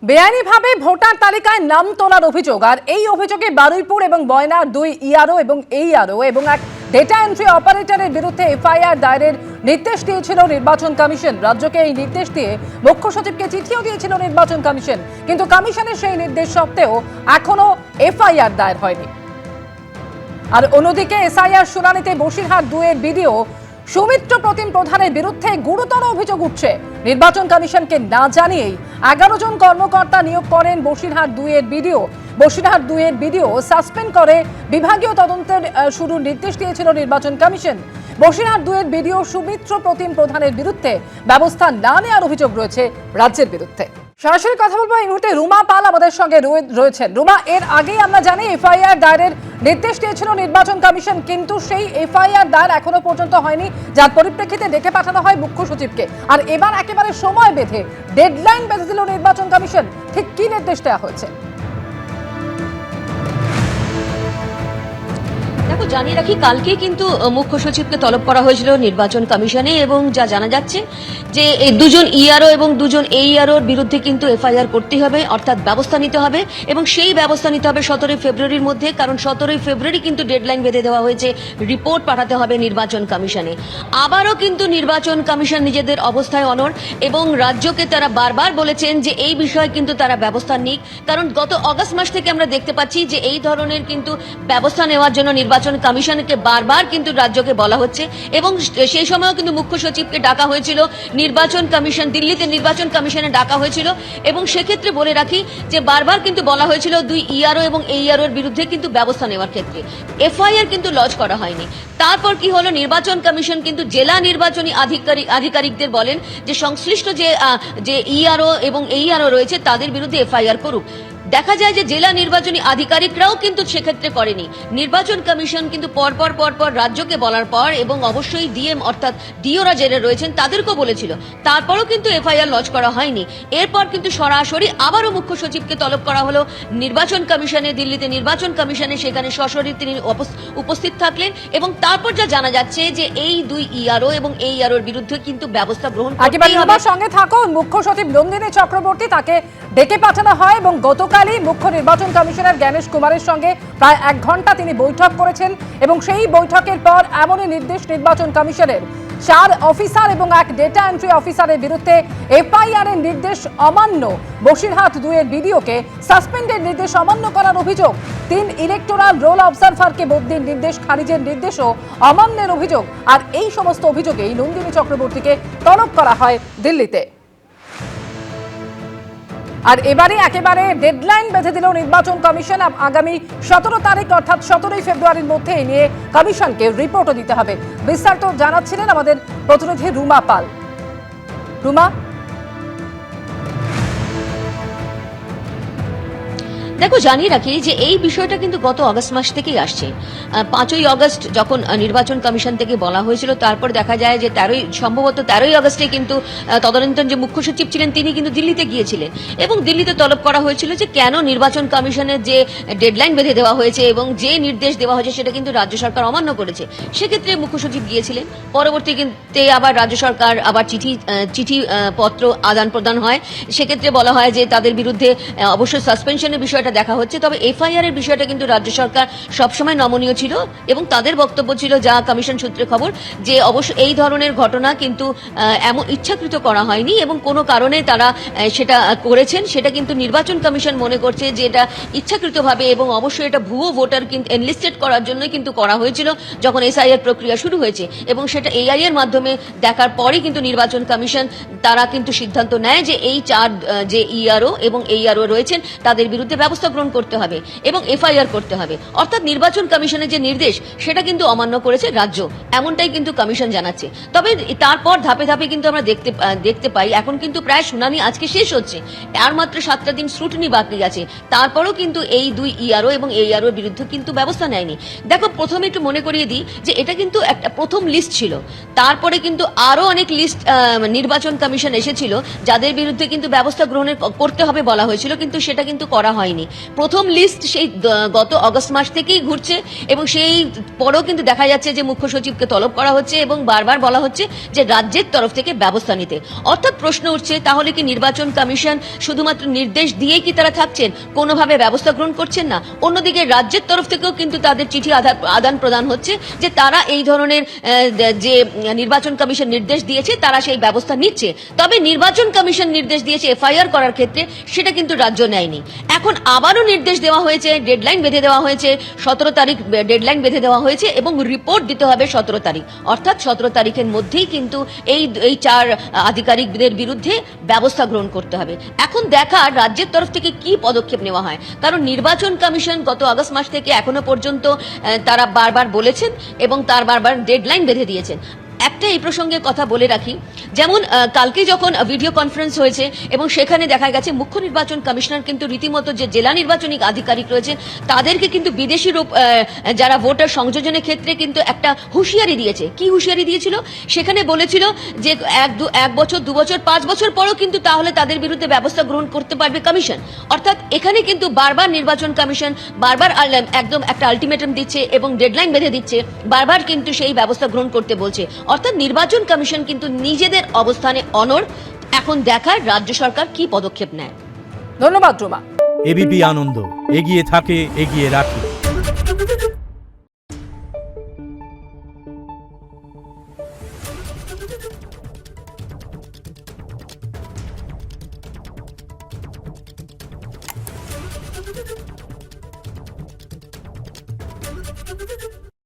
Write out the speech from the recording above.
বেআইনিভাবে ভোটার তালিকায় নাম তোলার অভিযোগ, আর এই অভিযোগে বারুইপুর এবং বয়নার 2 ইআরও এবং এইআরও এবং এক ডেটা এন্ট্রি অপারেটরের বিরুদ্ধে এফআইআর দায়েরের নির্দেশ দিয়েছিল নির্বাচন কমিশন। রাজ্যকে এই নির্দেশ দিয়ে মুখ্য সচিবকে চিঠিও দিয়েছিল নির্বাচন কমিশন, কিন্তু কমিশনের সেই নির্দেশ সত্ত্বেও এখনো এফআইআর দায়ের হয়নি। আর অন্যদিকে এসআইআর শুনানিতে বসিরহাট 2 এর বিডিও সৌমিত্র প্রতিম প্রধানের বিরুদ্ধে গুরুতর অভিযোগ উঠছে। নির্বাচন কমিশনকে না জানিয়েই 11 জন কর্মকর্তা নিয়োগ করেন বসিরহাট 2 এর বিডিও। বসিরহাট 2 এর বিডিও সাসপেন্ড করে বিভাগীয় তদন্তের শুরুর নির্দেশ দিয়েছিল নির্বাচন কমিশন। বসিরহাট 2 এর বিডিও সৌমিত্র প্রতিম প্রধানের বিরুদ্ধে ব্যবস্থা না নেওয়ার অভিযোগ রয়েছে রাজ্যের বিরুদ্ধে। সরাসরি কথা বলবো এই মুহূর্তে রুমা পাল আমাদের সঙ্গে রয়েছেন। রুমা, এর আগেই আমরা জানি এফআইআর দায়েরের নির্দেশ দিয়েছিল নির্বাচন কমিশন, কিন্তু সেই এফআইআর দায়ের এখনো পর্যন্ত হয়নি, যার পরিপ্রেক্ষিতে ডেকে পাঠানো হয় মুখ্য সচিবকে। আর এবার একেবারে সময় বেঁধে ডেডলাইন বেঁধে দিল নির্বাচন কমিশন। ঠিক কি নির্দেশ দেওয়া হয়েছে? দেখো, জানিয়ে রাখি, কালকে কিন্তু মুখ্য সচিবকে তলব করা হয়েছিল নির্বাচন কমিশনে, এবং যা জানা যাচ্ছে যে এই 2 জন ইআরও এবং 2 জন এইআরওর বিরুদ্ধে কিন্তু এফআইআর করতে হবে, অর্থাৎ ব্যবস্থা নিতে হবে, এবং সেই ব্যবস্থা নিতে হবে 17 ফেব্রুয়ারির মধ্যে। কারণ 17 ফেব্রুয়ারি কিন্তু ডেডলাইন বেঁধে দেওয়া হয়েছে, রিপোর্ট পাঠাতে হবে নির্বাচন কমিশনে। আবারও কিন্তু নির্বাচন কমিশন নিজেদের অবস্থায় অনড়, এবং রাজ্যকে তারা বারবার বলেছেন যে এই বিষয়ে কিন্তু তারা ব্যবস্থা নিক। কারণ গত অগস্ট মাস থেকে আমরা দেখতে পাচ্ছি যে এই ধরনের কিন্তু ব্যবস্থা নেওয়ার জন্য নির্বাচন কমিশনকে বারবার কিন্তু রাজ্যকে বলা হচ্ছে, এবং সেই সময়ও কিন্তু মুখ্য সচিবকে ডাকা হয়েছিল নির্বাচন কমিশন, দিল্লিতে নির্বাচন কমিশনে ডাকা হয়েছিল, এবং সেক্ষেত্রে বলে রাখি যে বারবার কিন্তু বলা হয়েছিল 2 ইআরও এবং এইআরওর বিরুদ্ধে কিন্তু ব্যবস্থা নেওয়ার ক্ষেত্রে। এফআইআর কিন্তু লঞ্চ করা হয়নি। তারপর কি হলো, নির্বাচন কমিশন কিন্তু জেলা নির্বাচনী আধিকারিকদের বলেন যে সংশ্লিষ্ট যে ইআরও এবং এইআরও রয়েছে তাদের বিরুদ্ধে এফআইআর করুক। দেখা যায় যে জেলা নির্বাচনী আধিকারিকরাও কিন্তু সেক্ষেত্রে করেনি। নির্বাচন কমিশন কিন্তু পরপর রাজ্যকে বলার পর, এবং অবশ্যই ডিএম অর্থাৎ ডিওরা জেলে রয়েছেন তাদেরকেও বলেছিল, তারপরও কিন্তু এফআইআর লঞ্চ করা হয়নি। এরপর কিন্তু সরাসরি আবারও মুখ্য সচিবকে তলব করা হলো নির্বাচন কমিশনে, দিল্লিতে নির্বাচন কমিশনে, সেখানে সশরীরে তিনি উপস্থিত থাকলেন, এবং তারপর যা জানা যাচ্ছে যে এই 2 ইআরও এবং এইআরওর বিরুদ্ধে কিন্তু ব্যবস্থা গ্রহণ করতে হবে। আমার সঙ্গে থাকো মুখ্য সচিব নন্দিনী চক্রবর্তী, তাকে ডেকে পাঠানো হয়, এবং গতকালই মুখ্য নির্বাচন কমিশনার জ্ঞানেশ কুমারের সঙ্গে প্রায় 1 ঘন্টা তিনি বৈঠক করেছেন, এবং সেই বৈঠকের পর এমনই নির্দেশ নির্বাচন কমিশনের 4 অফিসার এবং 1 ডেটা এন্ট্রি অফিসারের বিরুদ্ধে এফআইআর এর নির্দেশ অমান্য। বসিরহাট 2 এর বিডিওকে সাসপেন্ডের নির্দেশ অমান্য করার অভিযোগ। 3 ইলেকটোরাল রোল অবজারভারকে বদলির নির্দেশ খারিজের নির্দেশও অমান্যের অভিযোগ। আর এই সমস্ত অভিযোগেই নন্দিনী চক্রবর্তীকে তলব করা হয় দিল্লিতে। আর এবারে একেবারে ডেডলাইন বেঁধে দিল নির্বাচন কমিশন। আগামী 17 তারিখ অর্থাৎ 17 ফেব্রুয়ারির মধ্যে এই নিয়ে কমিশনকে রিপোর্টও দিতে হবে। বিস্তারিত জানাচ্ছিলেন আমাদের প্রতিনিধি রুমা পাল। রুমা, দেখো, জানিয়ে রাখি যে এই বিষয়টা কিন্তু গত অগস্ট মাস থেকেই আসছে। 5ই অগস্ট যখন নির্বাচন কমিশন থেকে বলা হয়েছিল, তারপর দেখা যায় যে সম্ভবত 13ই অগস্টে কিন্তু তদানীন্তন যে মুখ্য সচিব ছিলেন তিনি কিন্তু দিল্লিতে গিয়েছিলেন, এবং দিল্লিতে তলব করা হয়েছিল যে কেন নির্বাচন কমিশনের যে ডেডলাইন বেঁধে দেওয়া হয়েছে এবং যে নির্দেশ দেওয়া হয়েছে সেটা কিন্তু রাজ্য সরকার অমান্য করেছে। সেক্ষেত্রে মুখ্য সচিব গিয়েছিলেন, পরবর্তীতে আবার রাজ্য সরকার আবার চিঠি পত্র আদান প্রদান হয়। সেক্ষেত্রে বলা হয় যে তাদের বিরুদ্ধে অবশ্যই সাসপেনশনের বিষয়টা দেখা হচ্ছে, তবে এফআইআর এর বিষয়টা কিন্তু রাজ্য সরকার সবসময় নমনীয় ছিল, এবং তাদের বক্তব্য ছিল, যা কমিশন সূত্রে খবর, যে অবশ্য এই ধরনের ঘটনা কিন্তু এমন ইচ্ছাকৃত করা হয়নি, এবং কোনো কারণে তারা সেটা করেছেন সেটা কিন্তু নির্বাচন কমিশন মনে করছে যে এটা ইচ্ছাকৃতভাবে, এবং অবশ্যই এটা ভুয়ো ভোটার কিন্তু এনলিস্টেড করার জন্য কিন্তু করা হয়েছিল যখন এসআইআর প্রক্রিয়া শুরু হয়েছে, এবং সেটা এআই এর মাধ্যমে দেখার পরেই কিন্তু নির্বাচন কমিশন তারা কিন্তু সিদ্ধান্ত নেয় যে এই 4 যে ইআরও এবং এইআরও রয়েছেন তাদের বিরুদ্ধে ব্যবস্থা গ্রহণ করতে হবে এবং এফআইআর করতে হবে। অর্থাৎ নির্বাচন কমিশনের যে নির্দেশ সেটা কিন্তু অমান্য করেছে রাজ্য, এমনটাই কিন্তু কমিশন জানাচ্ছে। তবে তারপর ধাপে ধাপে কিন্তু আমরা দেখতে পাই এখন কিন্তু প্রায় শুনানি আজকে শেষ হচ্ছে, আর মাত্র 7টা দিন স্ক্রুটিনি বাকি আছে, তারপরও কিন্তু এই 2 ইআরও এবং এইআরওর বিরুদ্ধে কিন্তু ব্যবস্থা নেয়নি। দেখো, প্রথমে একটু মনে করিয়ে দিই যে এটা কিন্তু একটা প্রথম লিস্ট ছিল, তারপরে কিন্তু আরো অনেক লিস্ট নির্বাচন কমিশন এসেছিল যাদের বিরুদ্ধে কিন্তু ব্যবস্থা গ্রহণের করতে হবে বলা হয়েছিল, কিন্তু সেটা কিন্তু করা হয়নি। প্রথম লিস্ট সেই গত অগস্ট মাস থেকেই ঘুরছে এবং সেই পরেও কিন্তু দেখা যাচ্ছে যে মুখ্য সচিবকে তলব করা হচ্ছে এবং বারবার বলা হচ্ছে যে রাজ্যের তরফ থেকে ব্যবস্থা নিতে। অর্থাৎ প্রশ্ন উঠছে, তাহলে কি নির্বাচন কমিশন শুধুমাত্র নির্দেশ দিয়েই কি তারা থাকছেন, কোনোভাবে ব্যবস্থা গ্রহণ করছেন না? অন্যদিকে রাজ্যের তরফ থেকেও কিন্তু তাদের চিঠি আদান প্রদান হচ্ছে যে তারা এই ধরনের যে নির্বাচন কমিশন নির্দেশ দিয়েছে তারা সেই ব্যবস্থা নিচ্ছে। তবে নির্বাচন কমিশন নির্দেশ দিয়েছে এফআইআর করার ক্ষেত্রে, সেটা কিন্তু রাজ্য নেয়নি। এখন আবারও নির্দেশ দেওয়া হয়েছে, ডেডলাইন বেঁধে দেওয়া হয়েছে, 17 তারিখ ডেডলাইন বেঁধে দেওয়া হয়েছে এবং রিপোর্ট দিতে হবে 17 তারিখ। অর্থাৎ 17 তারিখের মধ্যেই কিন্তু এই 4 আধিকারিকদের বিরুদ্ধে ব্যবস্থা গ্রহণ করতে হবে। এখন দেখা রাজ্যের তরফ থেকে কি পদক্ষেপ নেওয়া হয়, কারণ নির্বাচন কমিশন গত আগস্ট মাস থেকে এখনো পর্যন্ত তারা বারবার বলেছেন এবং তার বারবার ডেডলাইন বেঁধে দিয়েছেন। একটা এই প্রসঙ্গে কথা বলে রাখি, যেমন কালকে যখন ভিডিও কনফারেন্স হয়েছে এবং সেখানে দেখা গেছে মুখ্য নির্বাচন কমিশনার কিন্তু রীতিমতো যে জেলা নির্বাচনী আধিকারিক রয়েছে তাদেরকে কিন্তু বিদেশি যারা ভোটার সংযোজনের ক্ষেত্রে কিন্তু একটা হুঁশিয়ারি দিয়েছে। কি হুঁশিয়ারি দিয়েছিল? সেখানে বলেছিল যে 1 বছর 2 বছর 5 বছর পরও কিন্তু তাহলে তাদের বিরুদ্ধে ব্যবস্থা গ্রহণ করতে পারবে কমিশন। অর্থাৎ এখানে কিন্তু বারবার নির্বাচন কমিশন বারবার একদম একটা আলটিমেটাম দিচ্ছে এবং ডেডলাইন বেঁধে দিচ্ছে, বারবার কিন্তু সেই ব্যবস্থা গ্রহণ করতে বলছে। অর্থাৎ নির্বাচন কমিশন কিন্তু নিজেদের অবস্থানে অনড়। এখন দেখার রাজ্য সরকার কি পদক্ষেপ নেয়। ধন্যবাদ রুমা। এবিপি আনন্দ, এগিয়ে থাকে, এগিয়ে রাখে।